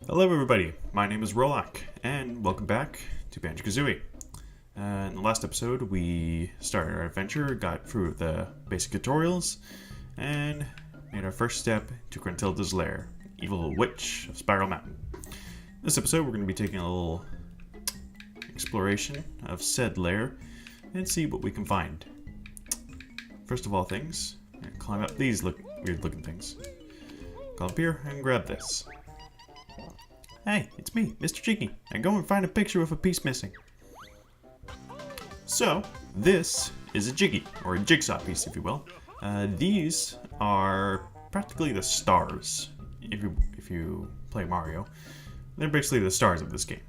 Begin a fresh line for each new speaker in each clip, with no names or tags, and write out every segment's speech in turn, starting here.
Hello everybody, my name is Rolak, and welcome back to Banjo-Kazooie. In the last episode, we started our adventure, got through the basic tutorials, and made our first step to Gruntilda's lair, evil witch of Spiral Mountain. This episode, we're going to be taking a little exploration of said lair, and see what we can find. First of all things, climb up these weird looking things. Go up here and grab this. Hey, it's me, Mr. Jiggy. Now go and find a picture with a piece missing. So, this is a Jiggy, or a jigsaw piece if you will. These are practically the stars, if you play Mario. They're basically the stars of this game.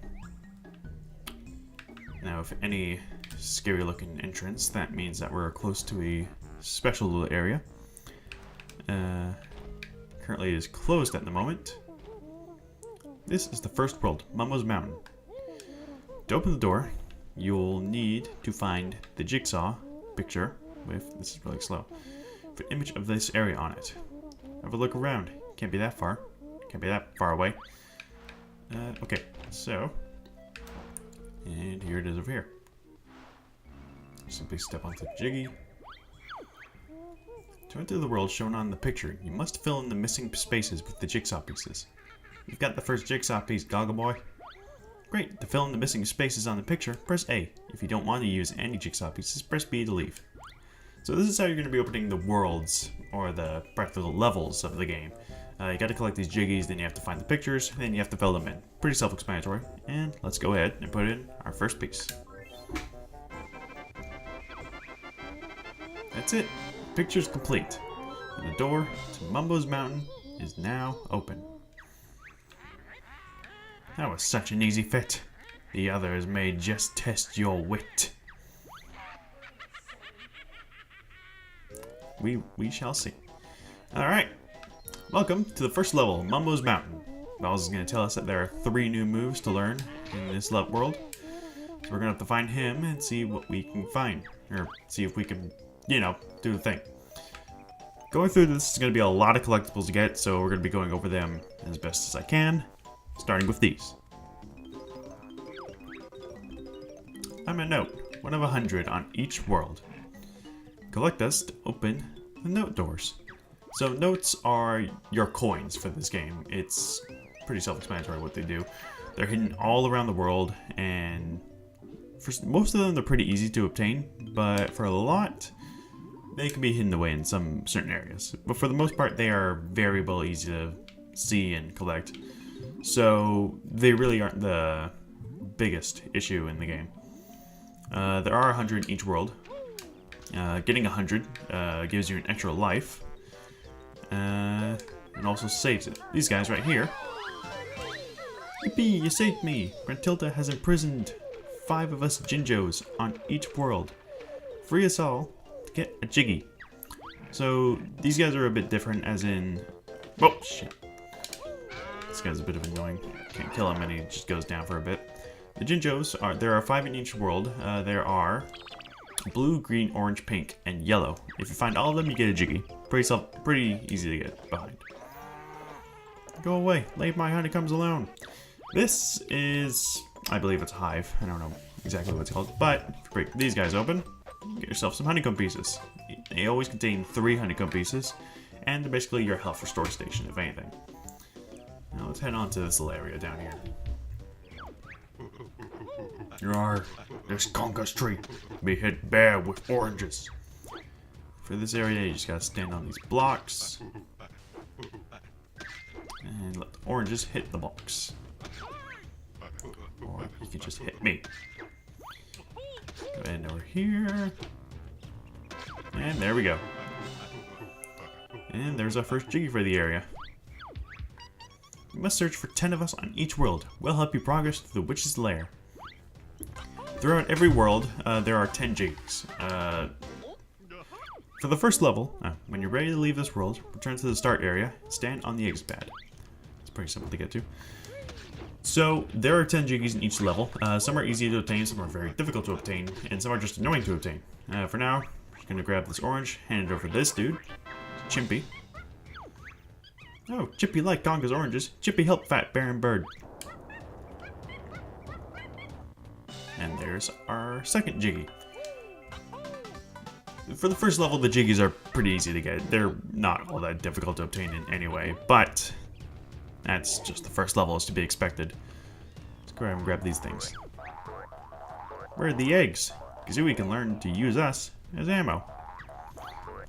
Now, if any scary looking entrance, that means that we're close to a special little area. Currently it is closed at the moment. This is the first world, Mumbo's Mountain. To open the door, you'll need to find the jigsaw picture with, this is really slow, with an image of this area on it. Have a look around. Can't be that far. Can't be that far away. Okay, so, and here it is over here. Simply step onto Jiggy. To enter the world shown on the picture, you must fill in the missing spaces with the jigsaw pieces. You've got the first jigsaw piece, Goggle Boy. Great, to fill in the missing spaces on the picture, press A. If you don't want to use any jigsaw pieces, press B to leave. So this is how you're going to be opening the worlds, or the practical levels of the game. You got to collect these jiggies, then you have to find the pictures, then you have to fill them in. Pretty self-explanatory, and let's go ahead and put in our first piece. That's it, picture's complete. And the door to Mumbo's Mountain is now open. That was such an easy fit. The others may just test your wit. We shall see. Alright. Welcome to the first level, Mumbo's Mountain. Bowser's going to tell us that there are 3 new moves to learn in this world. So we're going to have to find him and see what we can find. Or see if we can, you know, do the thing. Going through this is going to be a lot of collectibles to get, so we're going to be going over them as best as I can. Starting with these. I'm a note, 1 of 100 on each world. Collect this to open the note doors. So notes are your coins for this game. It's pretty self-explanatory what they do. They're hidden all around the world, and for most of them they're pretty easy to obtain, but for a lot, they can be hidden away in some certain areas. But for the most part, they are very well easy to see and collect. So they really aren't the biggest issue in the game. There are 100 in each world. Getting 100 gives you an extra life. And also saves it. These guys right here. Yippee, you saved me! Gruntilda has imprisoned 5 of us Jinjos on each world. Free us all to get a Jiggy. So these guys are a bit different as in... Oh, shit. This guy's a bit of annoying. Can't kill him and he just goes down for a bit. The Jinjos are, there are 5 in each world. There are blue, green, orange, pink, and yellow. If you find all of them, you get a Jiggy. Pretty easy to get behind. Go away, leave my honeycombs alone. This is, I believe it's a hive. I don't know exactly what it's called, but if you break these guys open, get yourself some honeycomb pieces. They always contain 3 honeycomb pieces, and they're basically your health restore station, if anything. Now let's head on to this little area down here. This Conker's tree be hit bare with oranges. For this area, you just gotta stand on these blocks and let the oranges hit the blocks. Or you can just hit me. Go ahead over here. And there we go. And there's our first Jiggy for the area. You must search for 10 of us on each world. We'll help you progress through the witch's lair. Throughout every world, there are 10 Jiggies. For the first level, when you're ready to leave this world, return to the start area, stand on the exit pad. It's pretty simple to get to. So, there are 10 Jiggies in each level. Some are easy to obtain, some are very difficult to obtain, and some are just annoying to obtain. For now, we're just going to grab this orange, hand it over to this dude, Chimpy. Oh, Chippy liked Conga's oranges. Chippy helped Fat Baron Bird. And there's our second Jiggy. For the first level, the Jiggies are pretty easy to get. They're not all that difficult to obtain in any way, but that's just the first level is to be expected. Let's go ahead and grab these things. Where are the eggs? Kazooie can learn to use us as ammo.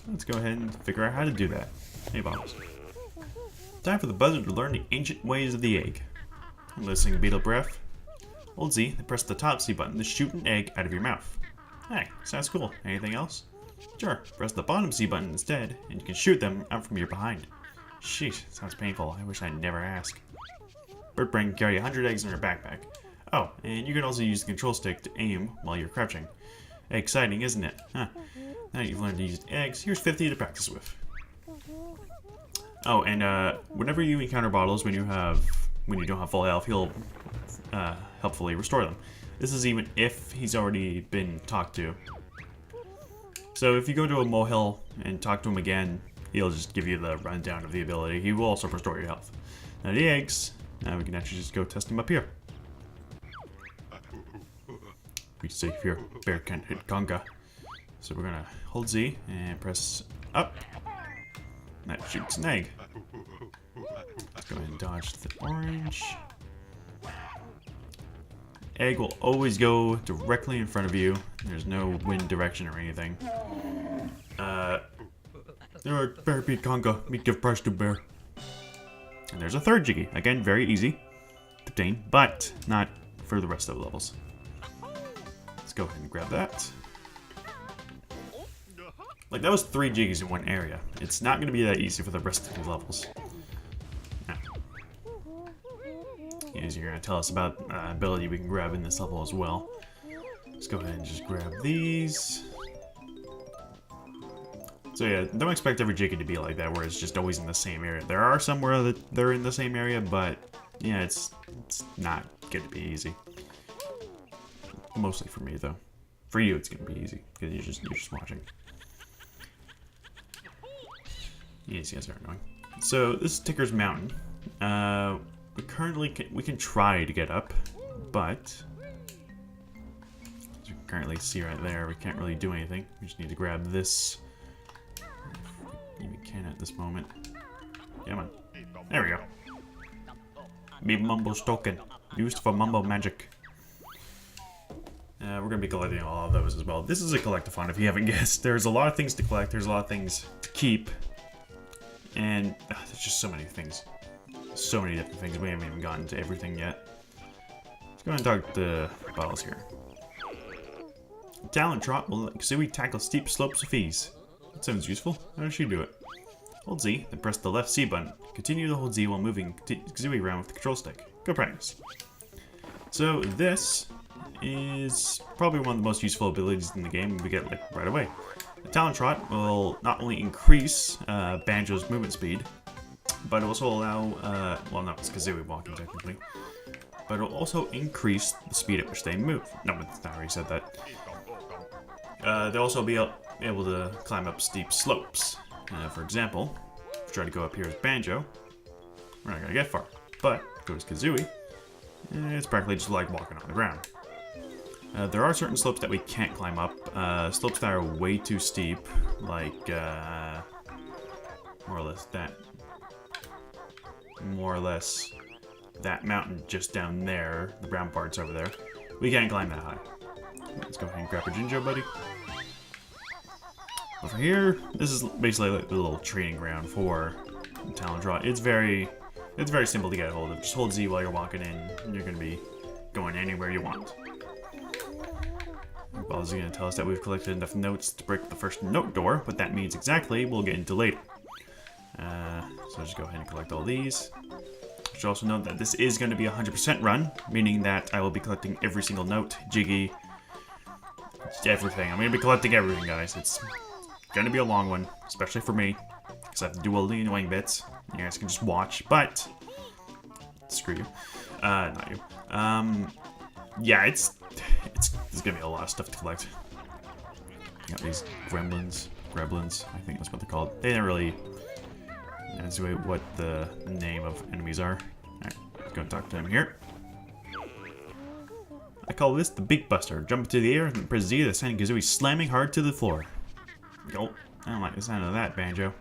Let's go ahead and figure out how to do that. Hey, bombs. Time for the buzzard to learn the ancient ways of the egg. Listening, Beetle Breath. Hold Z, then press the top C button to shoot an egg out of your mouth. Hey, sounds cool. Anything else? Sure, press the bottom C button instead, and you can shoot them out from your behind. Sheesh, sounds painful. I wish I'd never ask. Bird Brain can carry 100 eggs in her backpack. Oh, and you can also use the control stick to aim while you're crouching. Exciting, isn't it? Huh. Now you've learned to use eggs, here's 50 to practice with. Oh, and whenever you encounter bottles when you don't have full health, he'll helpfully restore them. This is even if he's already been talked to. So if you go to a molehill and talk to him again, he'll just give you the rundown of the ability. He will also restore your health. Now the eggs, now we can actually just go test them up here. Be safe here. Bear can't hit Conga. So we're gonna hold Z and press up. That shoots an egg. Let's go ahead and dodge the orange. Egg will always go directly in front of you. There's no wind direction or anything. Bear beat Conga. Me give prize to Bear. And there's a third Jiggy. Again, very easy to obtain, but not for the rest of the levels. Let's go ahead and grab that. Like, that was 3 Jiggies in one area. It's not going to be that easy for the rest of the levels. As you're going to tell us about ability we can grab in this level as well. Let's go ahead and just grab these. So yeah, don't expect every Jiggy to be like that, where it's just always in the same area. There are some where they're in the same area, but yeah, it's not going to be easy. Mostly for me, though. For you, it's going to be easy, because you're just watching. Yes, you guys are annoying. So, this is Ticker's Mountain. We can try to get up, but as you can currently see right there, we can't really do anything. We just need to grab this. If we can at this moment. Come on. There we go. Be Mumbo's token. Used for Mumbo magic. We're going to be collecting all of those as well. This is a collectathon, if you haven't guessed. There's a lot of things to collect. There's a lot of things to keep. And there's just so many things. So many different things. We haven't even gotten to everything yet. Let's go ahead and talk to bottles here. Talent Trot will let Kazooie tackle steep slopes with ease. That sounds useful. How does she do it? Hold Z, then press the left C button. Continue to hold Z while moving Kazooie around with the control stick. Go practice. So this is probably one of the most useful abilities in the game we get like right away. The Talent Trot will not only increase Banjo's movement speed, but it will also allow, well, no, it's Kazooie walking technically, but it will also increase the speed at which they move. No, I already said that. They'll also be able to climb up steep slopes. For example, if you try to go up here as Banjo, we're not going to get far. But if it goes Kazooie, it's practically just like walking on the ground. There are certain slopes that we can't climb up. Slopes that are way too steep, like more or less that mountain just down there, the brown parts over there. We can't climb that high. Let's go ahead and grab our Jinjo buddy. Over here, this is basically like the little training ground for Talent Trot. It's very simple to get a hold of. Just hold Z while you're walking in, and you're going to be going anywhere you want. Ball's going to tell us that we've collected enough notes to break the first note door. What that means exactly, we'll get into later. So just go ahead and collect all these. You should also note that this is going to be a 100% run, meaning that I will be collecting every single note, Jiggy, everything. I'm going to be collecting everything, guys. It's going to be a long one, especially for me, because I have to do all the annoying bits. You guys can just watch, but screw you. Not you. Yeah, there's going to be a lot of stuff to collect. Got these gremlins, I think that's what they're called. They didn't really Let's see what the name of enemies are. Alright, let's go and talk to them here. I call this the Beak Buster. Jump into the air and press Z to send Kazooie slamming hard to the floor. Oh, I don't like the sound of that, Banjo.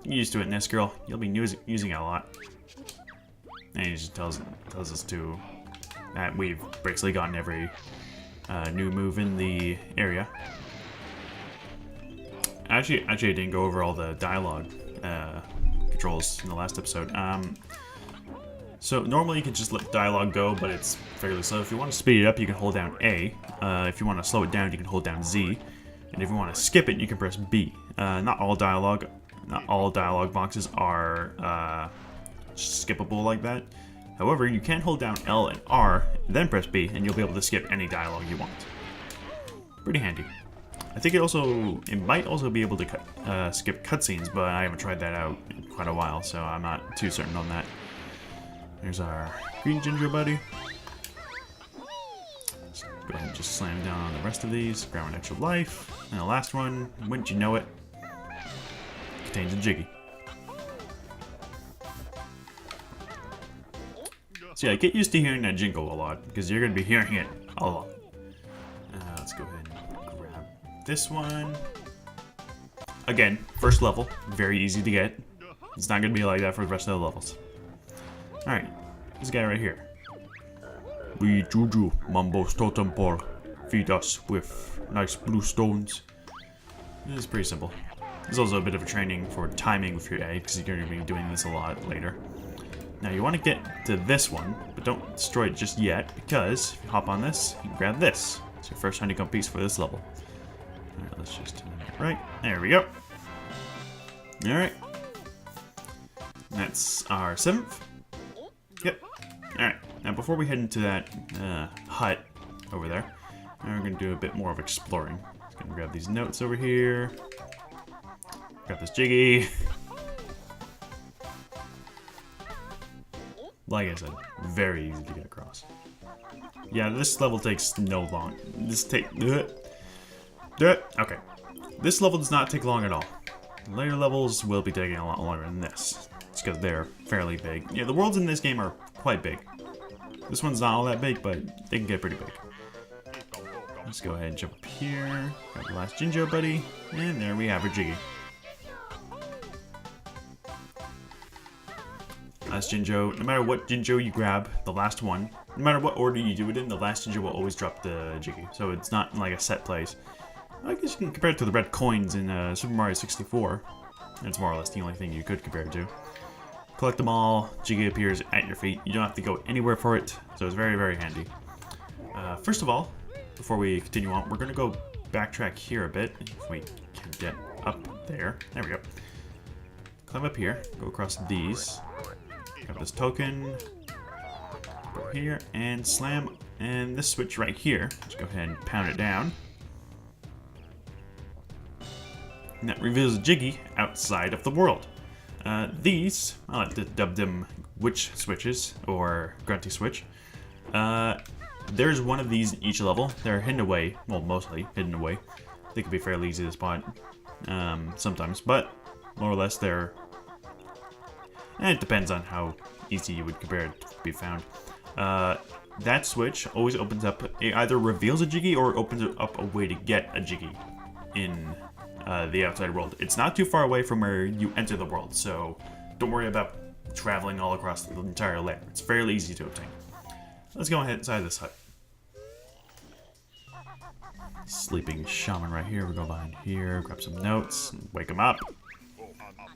Get used to it, Nest Girl. You'll be using it a lot. And he just tells us to that we've basically gotten every new move in the area. Actually, I didn't go over all the dialogue controls in the last episode. So normally you can just let dialogue go, but it's fairly slow. If you want to speed it up, you can hold down A. If you want to slow it down, you can hold down Z. And if you want to skip it, you can press B. Not all dialogue boxes are skippable like that. However, you can hold down L and R, then press B, and you'll be able to skip any dialogue you want. Pretty handy. I think it might also be able to skip cutscenes, but I haven't tried that out in quite a while, so I'm not too certain on that. There's our green ginger buddy. Let's go ahead and just slam down on the rest of these, grab an extra life. And the last one, wouldn't you know it, contains a Jiggy. So yeah, get used to hearing that jingle a lot, because you're going to be hearing it a lot. Let's go ahead and grab this one. Again, first level, very easy to get. It's not going to be like that for the rest of the levels. Alright, this guy right here. We Juju, Mambo's totem pole. Feed us with nice blue stones. It's pretty simple. There's also a bit of a training for timing with your A, because you're going to be doing this a lot later. Now you want to get to this one, but don't destroy it just yet, because if you hop on this, you can grab this. It's your first honeycomb piece for this level. Alright, let's just turn it right. There we go. Alright. That's our 7th. Yep. Alright, now before we head into that hut over there, now we're going to do a bit more of exploring. Just going to grab these notes over here. Grab this Jiggy. Like I said, very easy to get across. Yeah, this level takes no long. Okay. This level does not take long at all. Later levels will be taking a lot longer than this. It's because they're fairly big. Yeah, the worlds in this game are quite big. This one's not all that big, but they can get pretty big. Let's go ahead and jump up here. Grab the last Jinjo buddy. And there we have our Jiggy. Last Jinjo, no matter what Jinjo you grab, the last one, no matter what order you do it in, the last Jinjo will always drop the Jiggy. So it's not like a set place. I guess you can compare it to the red coins in Super Mario 64. That's more or less the only thing you could compare it to. Collect them all, Jiggy appears at your feet. You don't have to go anywhere for it, so it's very, very handy. First of all, before we continue on, we're going to go backtrack here a bit. If we can get up there. There we go. Climb up here, go across these. Grab this token, go here, and slam, and this switch right here. Just go ahead and pound it down. And that reveals a Jiggy outside of the world. These, I like to dub them witch switches, or grunty switch. There's one of these in each level. They're hidden away, well, mostly hidden away. They can be fairly easy to spot sometimes, but more or less they're... And it depends on how easy you would compare it to be found. That switch always opens up, it either reveals a Jiggy or opens up a way to get a Jiggy in the outside world. It's not too far away from where you enter the world, so don't worry about traveling all across the entire layer. It's fairly easy to obtain. Let's go ahead inside this hut. Sleeping shaman right here. We'll go behind here, grab some notes, and wake him up.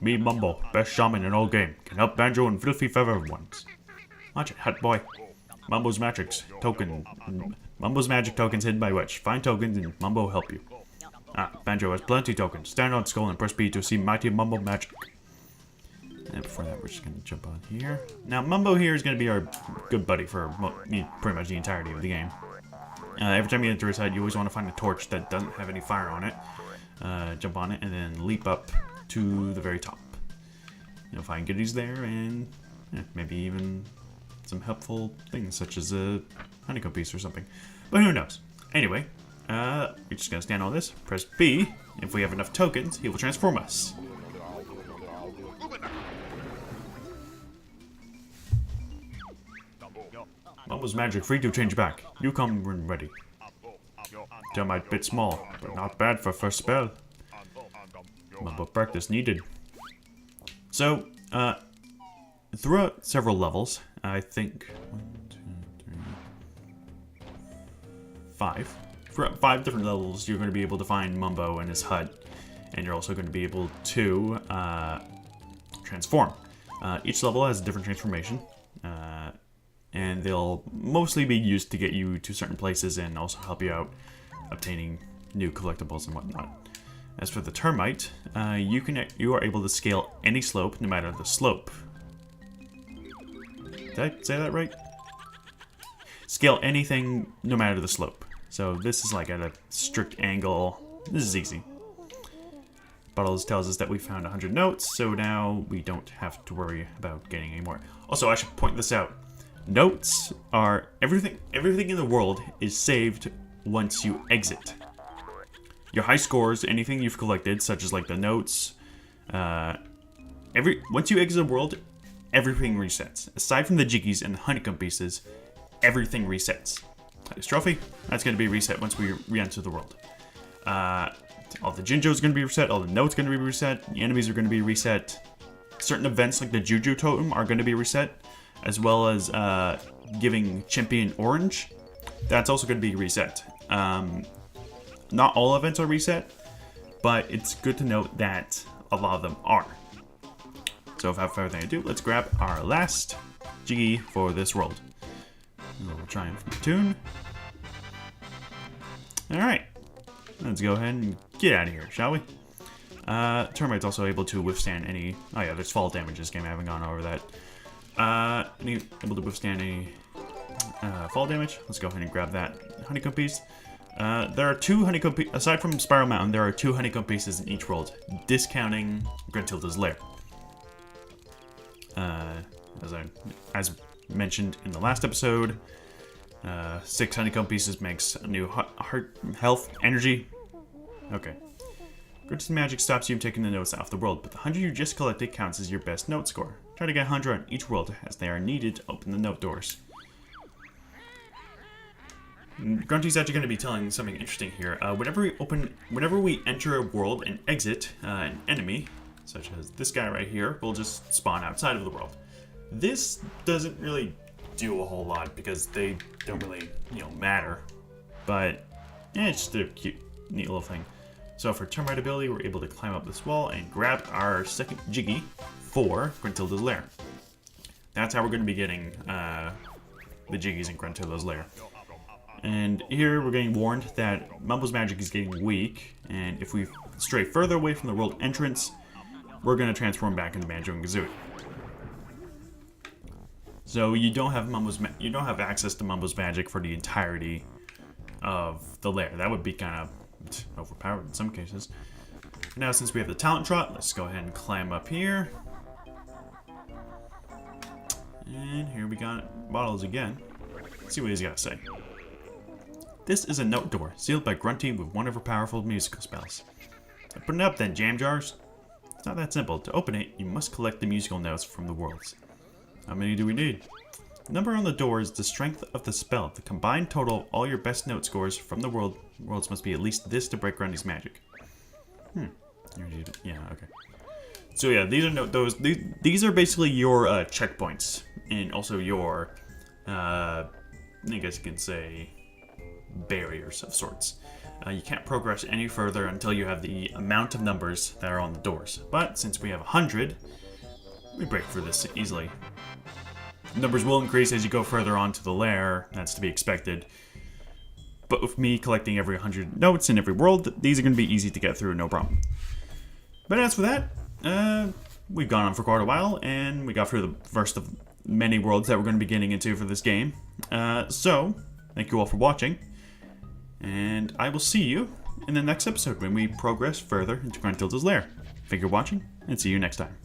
Me, Mumbo, best shaman in all game. Can help Banjo and filthy feather ones. Watch it, hut boy. Mumbo's magic tokens hidden by witch. Find tokens and Mumbo will help you. Banjo has plenty tokens. Stand on skull and press B to see mighty Mumbo magic. And before that, we're just going to jump on here. Now, Mumbo here is going to be our good buddy for pretty much the entirety of the game. Every time you enter his hut, you always want to find a torch that doesn't have any fire on it. Jump on it and then leap up to the very top. You'll find goodies there and maybe even some helpful things such as a honeycomb piece or something. But who knows? Anyway, we're just going to stand on this, press B. If we have enough tokens, he will transform us. Mumbo's magic free to change back. You come when ready. Termite bit small, but not bad for first spell. Mumbo practice needed. So, throughout several levels, I think 5. Throughout 5 different levels, you're going to be able to find Mumbo in his hut, and you're also going to be able to transform. Each level has a different transformation, and they'll mostly be used to get you to certain places and also help you out obtaining new collectibles and whatnot. As for the termite, you are able to scale any slope, no matter the slope. Did I say that right? Scale anything, no matter the slope. So this is like at a strict angle. This is easy. Bottles tells us that we found 100 notes, so now we don't have to worry about getting any more. Also, I should point this out. Notes are everything in the world is saved once you exit. Your high scores, anything you've collected, such as like the notes, once you exit the world, everything resets. Aside from the Jiggies and the honeycomb pieces, everything resets. This trophy, that's going to be reset once we re-enter the world. All the Jinjos are going to be reset, all the notes are going to be reset, the enemies are going to be reset. Certain events like the Juju Totem are going to be reset, as well as giving Champion Orange. That's also going to be reset. Not all events are reset, but it's good to note that a lot of them are. So without further ado, let's grab our last Jiggy for this world. A little triumph tune. Alright, let's go ahead and get out of here, shall we? Termite's also able to withstand any... Oh yeah, there's fall damage this game. I haven't gone over that. Able to withstand any fall damage. Let's go ahead and grab that honeycomb piece. There are 2 honeycomb pieces. Aside from Spiral Mountain, there are 2 honeycomb pieces in each world, discounting Gruntilda's lair. As mentioned in the last episode, 6 honeycomb pieces makes a new heart, health, energy. Okay. Gruntilda's magic stops you from taking the notes off the world, but the 100 you just collected counts as your best note score. Try to get 100 on each world as they are needed to open the note doors. Grunty's actually going to be telling something interesting here. Whenever we enter a world and exit an enemy, such as this guy right here, will just spawn outside of the world. This doesn't really do a whole lot because they don't really, matter. But yeah, it's just a cute, neat little thing. So for termite ability, we're able to climb up this wall and grab our second Jiggy for Gruntilda's lair. That's how we're going to be getting the Jiggies in Gruntilda's lair. And here we're getting warned that Mumbo's magic is getting weak, and if we stray further away from the world entrance, we're going to transform back into Banjo and Kazooie. So you don't have access to Mumbo's magic for the entirety of the lair. That would be kind of overpowered in some cases. Now, since we have the talent trot, let's go ahead and climb up here. And here we got Bottles again. Let's see what he's got to say. This is a note door, sealed by Grunty with one of her powerful musical spells. Open it up then, jam jars. It's not that simple. To open it, you must collect the musical notes from the worlds. How many do we need? The number on the door is the strength of the spell. The combined total of all your best note scores from the worlds must be at least this to break Grunty's magic. Yeah, okay. So yeah, these are basically your checkpoints, and also your, I guess you can say, barriers of sorts. You can't progress any further until you have the amount of numbers that are on the doors. But since we have 100, we break through this easily. Numbers will increase as you go further on to the lair. That's to be expected. But with me collecting every 100 notes in every world, these are going to be easy to get through, no problem. But as for that, we've gone on for quite a while, and we got through the first of many worlds that we're going to be getting into for this game. So, thank you all for watching. And I will see you in the next episode when we progress further into Gruntilda's lair. Thank you for watching, and see you next time.